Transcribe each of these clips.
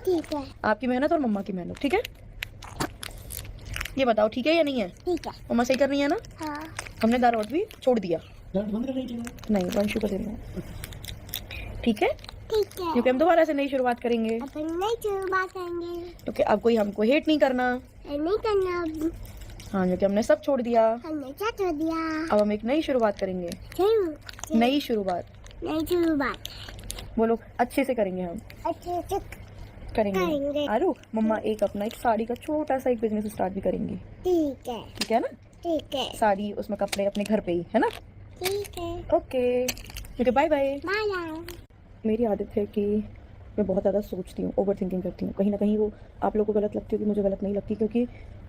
ठीक है। आपकी मेहनत और मम्मा की मेहनत, ठीक है? ये बताओ ठीक है या नहीं है? ठीक है। मम्मा सही कर रही है ना? हाँ। हमने दारौट भी छोड़ दिया। बंद कर रही थी नहीं, वंशु को देना है, ठीक है? ठीक है। क्योंकि हम दोबारा से नई शुरुआत करेंगे, अपन नहीं शुरुआत करेंगे। क्योंकि अब कोई हमको हेट नहीं करना। नहीं करना अब। हाँ, क्योंकि हमने सब छोड़ दिया। हमने क्या छोड़ दिया? अब हम एक नई शुरुआत करेंगे। नई शुरुआत नई शुरुआत बोलो, अच्छे से करेंगे हम। अच्छे से करेंगे। आरू, मम्मा एक अपना एक साड़ी का छोटा सा एक बिजनेस स्टार्ट भी करेंगी। ठीक है। ठीक है ना? ठीक है। साड़ी, उसमें कपड़े अपने घर पे ही, है ना? ठीक है। ओके, ठीक है, बाय बाय। Bye bye. मेरी आदत है कि मैं बहुत ज़्यादा सोचती हूँ, ओवर थिंकिंग करती हूँ। कहीं ना कहीं वो आप लोगों को गलत लगती होगी, मुझे गलत नहीं लगती, क्योंकि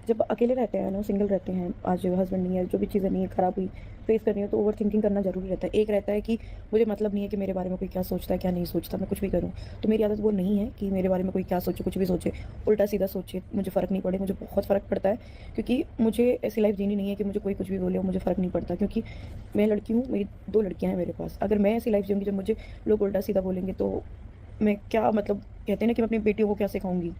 जब अकेले रहते हैं ना, सिंगल रहते हैं, आज हस्बैंड नहीं है, जो भी चीज़ें नहीं है, ख़राब हुई, फेस करनी हो, तो ओवर थिंकिंग करना ज़रूरी रहता है। एक रहता है कि मुझे मतलब नहीं है कि मेरे बारे में कोई क्या सोचता है क्या नहीं सोचता, मैं कुछ भी करूँ। तो मेरी आदत वो नहीं है कि मेरे बारे में कोई क्या सोचे, कुछ भी सोचे, उल्टा सीधा सोचे, मुझे फ़र्क नहीं पड़े। मुझे बहुत फ़र्क पड़ता है, क्योंकि मुझे ऐसी लाइफ जीनी नहीं है कि मुझे कोई कुछ भी बोले और मुझे फ़र्क नहीं पड़ता। क्योंकि मैं लड़की हूँ, मेरी 2 लड़कियाँ हैं मेरे पास। अगर मैं ऐसी लाइफ जीऊँगी जब मुझे लोग उल्टा सीधा बोलेंगे, तो मैं क्या, मतलब कहते हैं ना कि मैं अपनी बेटियों को क्या सिखाऊंगी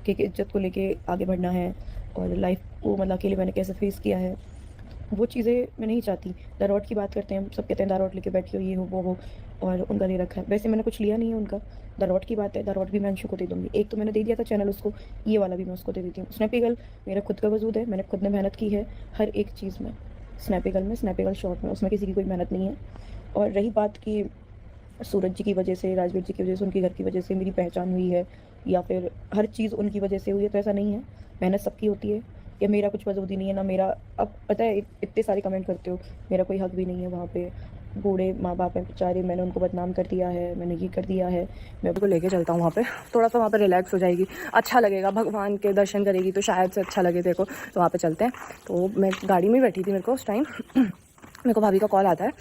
कि इज्जत को लेके आगे बढ़ना है, और लाइफ को मतलब अकेले मैंने कैसे फेस किया है, वो चीज़ें मैं नहीं चाहती। दारौट की बात करते हैं, सब कहते हैं दारौट लेके बैठी हो, ये हो वो हो, और उनका ले रखा है। वैसे मैंने कुछ लिया नहीं है उनका। दारौट की बात है, दारौट भी मैं अंशु को दे दूँगी। एक तो मैंने दे दिया था चैनल उसको, ये वाला भी मैं उसको दे देती हूँ। स्नैपीगल मेरा खुद का वजूद है, मैंने खुद ने मेहनत की है हर एक चीज़ में। स्नैपीगल में, स्नैपीगल शॉर्ट में, उसमें किसी की कोई मेहनत नहीं है। और रही बात कि सूरज जी की वजह से, राजवीर जी की वजह से, उनके घर की वजह से मेरी पहचान हुई है, या फिर हर चीज़ उनकी वजह से हुई है, तो ऐसा नहीं है। मेहनत सबकी होती है, या मेरा कुछ वजूद ही नहीं है ना मेरा। अब पता है, इतने सारे कमेंट करते हो, मेरा कोई हक भी नहीं है वहाँ पे। बूढ़े माँ बाप हैं बेचारे, मैंने उनको बदनाम कर दिया है, मैंने ये कर दिया है। मैं उनको लेके चलता हूँ वहाँ पे, थोड़ा सा वहाँ पे रिलैक्स हो जाएगी, अच्छा लगेगा, भगवान के दर्शन करेगी तो शायद से अच्छा लगे देखो। तो वहाँ पे चलते हैं। तो मैं गाड़ी में बैठी थी, मेरे को उस टाइम मेरे को भाभी का कॉल आता है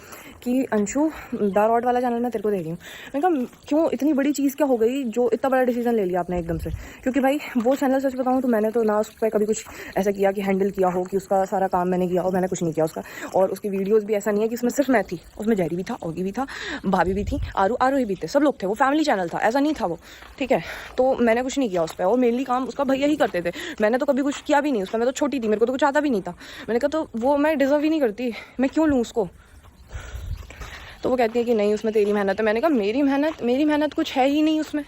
कि अंशु, दारौट वाला चैनल मैं तेरे को दे रही हूँ। मैंने कहा क्यों, इतनी बड़ी चीज़ क्या हो गई जो इतना बड़ा डिसीजन ले लिया आपने एकदम से? क्योंकि भाई वो चैनल सच बताऊँ तो मैंने तो ना उस पर कभी कुछ ऐसा किया कि हैंडल किया हो, कि उसका सारा काम मैंने किया हो, मैंने कुछ नहीं किया उसका। और उसकी वीडियोज़ भी ऐसा नहीं है कि उसमें सिर्फ मैं थी, उसमें जेरी भी था, ओगी भी था, भाभी भी थी, आरोही भी थे, सब लोग थे। वो फैमिली चैनल था, ऐसा नहीं था वो, ठीक है? तो मैंने कुछ नहीं किया उस पर, और मेनली काम उसका भैया ही करते थे। मैंने तो कभी कुछ किया भी नहीं उस पर, मैं तो छोटी थी, मेरे को तो कुछ आता भी नहीं था। मैंने कहा तो वो मैं डिज़र्व ही नहीं करती, मैं क्यों लूँ उसको? तो वो कहती है कि नहीं उसमें तेरी मेहनत है। मैंने कहा मेरी मेहनत कुछ है ही नहीं उसमें।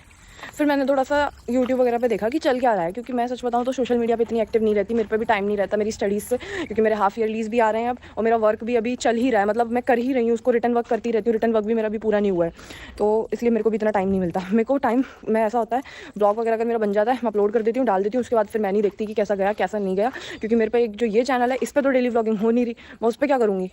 फिर मैंने थोड़ा सा यूट्यूब वगैरह पे देखा कि चल क्या रहा है, क्योंकि मैं सच बताऊँ तो सोशल मीडिया पे इतनी एक्टिव नहीं रहती, मेरे पे भी टाइम नहीं रहता मेरी स्टडीज़ से, क्योंकि मेरे हाफ ईयरलीज भी आ रहे हैं अब, और मेरा वर्क भी अभी चल ही रहा है, मतलब मैं कर ही रही हूँ उसको, रिटर्न वर्क करती रहती हूँ, रिटर्न वर्क भी मेरा भी पूरा नहीं हुआ है, तो इसलिए मेरे को भी इतना टाइम नहीं मिलता। मेरे को टाइम, मैं ऐसा होता है ब्लॉग वगैरह अगर मेरा बन जाता है, मैं अपलोड कर देती हूँ, डाल देती हूँ, उसके बाद फिर मैं नहीं देखती कि कैसा गया कैसा नहीं गया, क्योंकि मेरे पे एक जो ये चैनल है इस पर तो डेली व्लॉगिंग हो नहीं रही, मैं उस पर क्या करूँगी?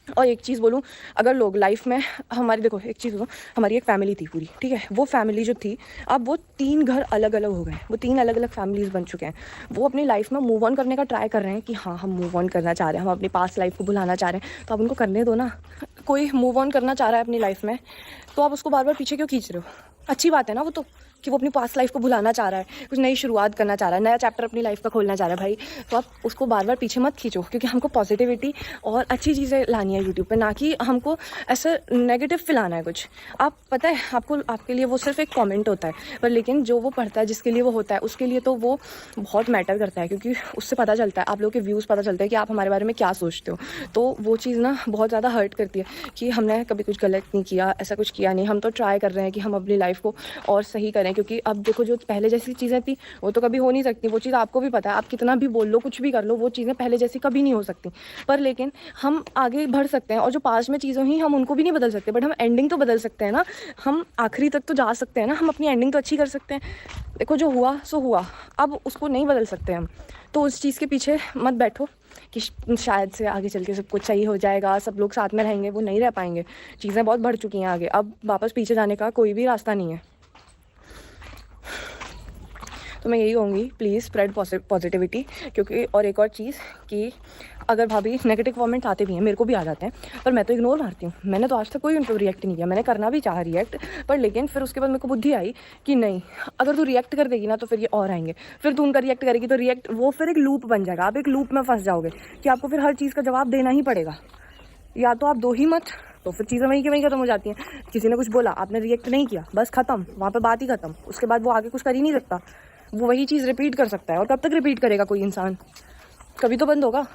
और एक चीज़ बोलूँ, अगर लोग लाइफ में हमारी, देखो एक चीज़ बोलूँ, हमारी एक फैमिली थी पूरी, ठीक है? वो फैमिली जो थी, अब वो 3 घर अलग अलग हो गए, वो 3 अलग अलग फैमिलीज़ बन चुके हैं। वो अपनी लाइफ में मूव ऑन करने का ट्राई कर रहे हैं कि हाँ हम मूव ऑन करना चाह रहे हैं, हम अपनी पास्ट लाइफ को भुलाना चाह रहे हैं, तो आप उनको करने दो ना। कोई मूव ऑन करना चाह रहा है अपनी लाइफ में, तो आप उसको बार बार पीछे क्यों खींच रहे हो? अच्छी बात है ना वो तो, कि वो अपनी पास्ट लाइफ को भुलाना चाह रहा है, कुछ नई शुरुआत करना चाह रहा है, नया चैप्टर अपनी लाइफ का खोलना चाह रहा है भाई, तो आप उसको बार बार पीछे मत खींचो, क्योंकि हमको पॉजिटिविटी और अच्छी चीज़ें लानी है यूट्यूब पे, ना कि हमको ऐसा नेगेटिव फैलाना है कुछ। आप पता है आपको, आपके लिए वो सिर्फ एक कमेंट होता है, पर लेकिन जो वो पढ़ता है, जिसके लिए वो होता है, उसके लिए तो वो बहुत मैटर करता है, क्योंकि उससे पता चलता है, आप लोगों के व्यूज़ पता चलते हैं कि आप हमारे बारे में क्या सोचते हो। तो वो चीज़ ना बहुत ज़्यादा हर्ट करती है कि हमने कभी कुछ गलत नहीं किया, ऐसा कुछ किया नहीं, हम तो ट्राई कर रहे हैं कि हम अपनी लाइफ को और सही करें, क्योंकि अब देखो जो पहले जैसी चीज़ें थी वो तो कभी हो नहीं सकती, वो चीज़ आपको भी पता है, आप कितना भी बोल लो, कुछ भी कर लो, वो चीज़ें पहले जैसी कभी नहीं हो सकती। पर लेकिन हम आगे बढ़ सकते हैं, और जो पास्ट में चीज़ें ही हम उनको भी नहीं बदल सकते, बट हम एंडिंग तो बदल सकते हैं ना, हम आखिरी तक तो जा सकते हैं ना, हम अपनी एंडिंग तो अच्छी कर सकते हैं। देखो जो हुआ सो हुआ, अब उसको नहीं बदल सकते हम, तो उस चीज़ के पीछे मत बैठो कि शायद से आगे चल के सब कुछ सही हो जाएगा, सब लोग साथ में रहेंगे, वो नहीं रह पाएंगे, चीज़ें बहुत बढ़ चुकी हैं आगे, अब वापस पीछे जाने का कोई भी रास्ता नहीं है। तो मैं यही कहूँगी, प्लीज़ स्प्रेड पॉजिटिविटी, क्योंकि और एक और चीज़ कि अगर भाभी नेगेटिव कमेंट आते भी हैं, मेरे को भी आ जाते हैं, पर मैं तो इग्नोर मारती हूँ। मैंने तो आज तक कोई उन पर रिएक्ट नहीं किया, मैंने करना भी चाहा रिएक्ट, पर लेकिन फिर उसके बाद मेरे को बुद्धि आई कि नहीं, अगर तू रिएक्ट कर देगी ना तो फिर ये और आएंगे, फिर तू उनका रिएक्ट करेगी तो रिएक्ट, वो फिर एक लूप बन जाएगा, आप एक लूप में फंस जाओगे कि आपको फिर हर चीज़ का जवाब देना ही पड़ेगा। या तो आप दो ही मत, तो फिर चीज़ें वहीं की वहीं खत्म हो जाती हैं। किसी ने कुछ बोला, आपने रिएक्ट नहीं किया, बस खत्म, वहाँ पे बात ही खत्म। उसके बाद वो आगे कुछ कर ही नहीं सकता, वो वही चीज़ रिपीट कर सकता है। और कब तक रिपीट करेगा कोई इंसान? कभी तो बंद होगा।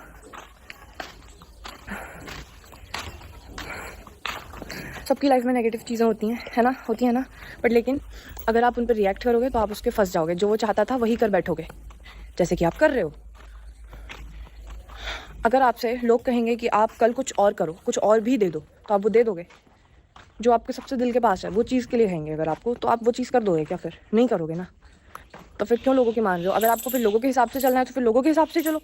सबकी लाइफ में नेगेटिव चीज़ें होती हैं, है ना, होती हैं ना, बट लेकिन अगर आप उन पर रिएक्ट करोगे तो आप उसके फंस जाओगे। जो वो चाहता था वही कर बैठोगे, जैसे कि आप कर रहे हो। अगर आपसे लोग कहेंगे कि आप कल कुछ और करो, कुछ और भी दे दो, तो आप वो दे दोगे? जो आपके सबसे दिल के पास है वो चीज़ के लिए कहेंगे अगर आपको, तो आप वो चीज़ कर दोगे क्या? फिर नहीं करोगे ना। तो फिर क्यों लोगों की मान रहे हो? अगर आपको फिर लोगों के हिसाब से चलना है तो फिर लोगों के हिसाब से चलो।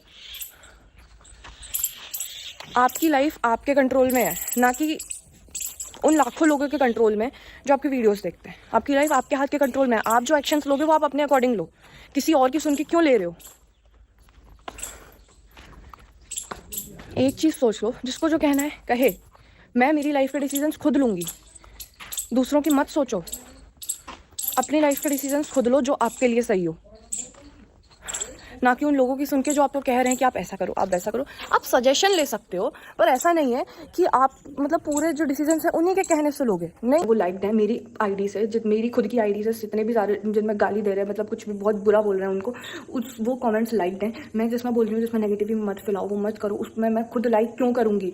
आपकी लाइफ आपके कंट्रोल में है, ना कि उन लाखों लोगों के कंट्रोल में जो आपकी वीडियोस देखते हैं। आपकी लाइफ आपके हाथ के कंट्रोल में है। आप जो एक्शंस लोगे वो आप अपने अकॉर्डिंग लो, किसी और की सुन के क्यों ले रहे हो? एक चीज़ सोच लो, जिसको जो कहना है कहे। मैं मेरी लाइफ के डिसीजंस खुद लूँगी, दूसरों की मत सोचो। अपनी लाइफ के डिसीजंस खुद लो जो आपके लिए सही हो, ना कि उन लोगों की सुन के जो आपको कह रहे हैं कि आप ऐसा करो, आप वैसा करो। आप सजेशन ले सकते हो, पर ऐसा नहीं है कि आप मतलब पूरे जो डिसीजंस हैं उन्हीं के कहने से लोगे। नहीं, वो लाइक्ड है मेरी आईडी से, मेरी खुद की आईडी से जितने भी सारे जिनमें गाली दे रहे हैं, मतलब कुछ भी बहुत बुरा बोल रहे हैं उनको, वो कमेंट्स लाइक्ड हैं। मैं जिसमें बोल रही हूँ, जिसमें नेगेटिविटी मत फैलाओ, वो मत करो, उसमें मैं खुद लाइक क्यों करूँगी?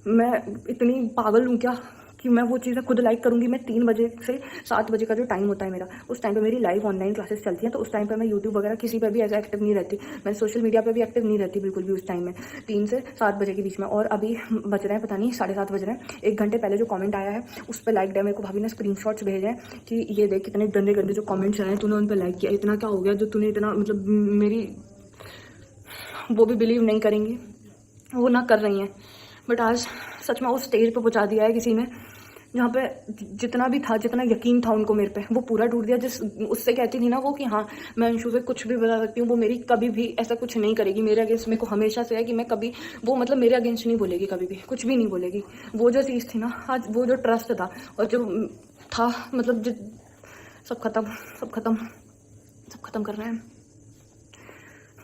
मैं इतनी पागल हूँ क्या कि मैं वो चीज़ें खुद लाइक करूँगी? मैं 3 बजे से 7 बजे का जो टाइम होता है मेरा, उस टाइम पे मेरी लाइव ऑनलाइन क्लासेस चलती हैं, तो उस टाइम पे मैं यूट्यूब वगैरह किसी पे भी ऐसा एक्टिव नहीं रहती। मैं सोशल मीडिया पे भी एक्टिव नहीं रहती बिल्कुल भी उस टाइम में, 3 से 7 बजे के बीच में। और अभी बज रहे हैं पता नहीं 7:30 बज रहे हैं। 1 घंटे पहले जो कॉमेंट आया है उस पर लाइक है। मेरे को भाभी ने स्क्रीनशॉट्स भेजे हैं कि ये देख कितने गंदे गंदे जो कॉमेंट्स आए हैं, तूने उन पर लाइक किया, इतना क्या हो गया जो तूने इतना, मतलब मेरी वो भी बिलीव नहीं करेंगी, वो ना कर रही हैं। बट आज सच में उस स्टेज पर पहुँचा दिया है किसी ने जहाँ पे जितना भी था, जितना यकीन था उनको मेरे पे, वो पूरा टूट दिया। जिस उससे कहती थी ना वो कि हाँ मैं अंशु से कुछ भी बता सकती हूँ, वो मेरी कभी भी ऐसा कुछ नहीं करेगी मेरे अगेंस्ट। मेरे को हमेशा से है कि मैं कभी, वो मतलब मेरे अगेंस्ट नहीं बोलेगी, कभी भी कुछ भी नहीं बोलेगी। वो जो चीज़ थी ना, आज वो जो ट्रस्ट था और जो था, मतलब सब खत्म, सब खत्म, सब खत्म कर रहे हैं।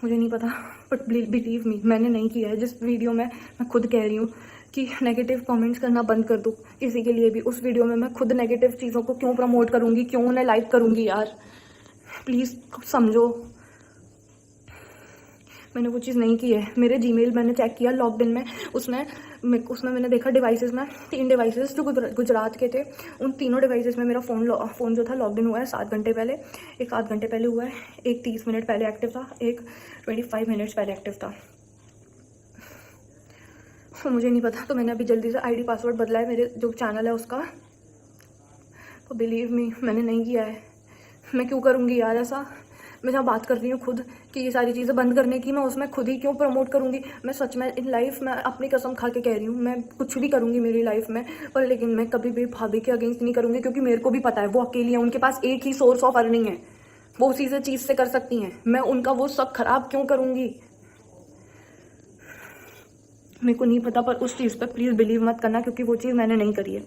मुझे नहीं पता, बट बिलीव मी, मैंने नहीं किया है। जिस वीडियो में मैं खुद कह रही हूँ कि नेगेटिव कमेंट्स करना बंद कर दो किसी के लिए भी, उस वीडियो में मैं खुद नेगेटिव चीज़ों को क्यों प्रमोट करूँगी, क्यों उन्हें लाइक करूँगी? यार प्लीज़ समझो, मैंने वो चीज़ नहीं की है। मेरे जीमेल मैंने चेक किया लॉकडाउन में, उसमें मैंने देखा डिवाइसेस में 3 डिवाइसेस जो गुजरात के थे, उन तीनों डिवाइसेस में मेरा फ़ोन जो था लॉकडाउन हुआ है 7 घंटे पहले। एक 7 घंटे पहले हुआ है, एक 30 मिनट पहले एक्टिव था, एक 25 मिनट्स पहले एक्टिव था। तो मुझे नहीं पता, तो मैंने अभी जल्दी से आईडी पासवर्ड बदला है मेरे जो चैनल है उसका। तो बिलीव मी, मैंने नहीं किया है। मैं क्यों करूँगी यार ऐसा? मैं जहाँ बात कर रही हूँ खुद कि ये सारी चीज़ें बंद करने की, मैं उसमें खुद ही क्यों प्रमोट करूँगी? मैं सच में इन लाइफ में अपनी कसम खा के कह रही हूँ, मैं कुछ भी करूँगी मेरी लाइफ में, पर लेकिन मैं कभी भी भाभी के अगेंस्ट नहीं करूँगी, क्योंकि मेरे को भी पता है वो अकेली है, उनके पास एक ही सोर्स ऑफ अर्निंग है, वो उसी से चीज़ से कर सकती हैं। मैं उनका वो सब खराब क्यों करूँगी? मेरे को नहीं पता, पर उस चीज़ पर प्लीज़ बिलीव मत करना, क्योंकि वो चीज़ मैंने नहीं करी है।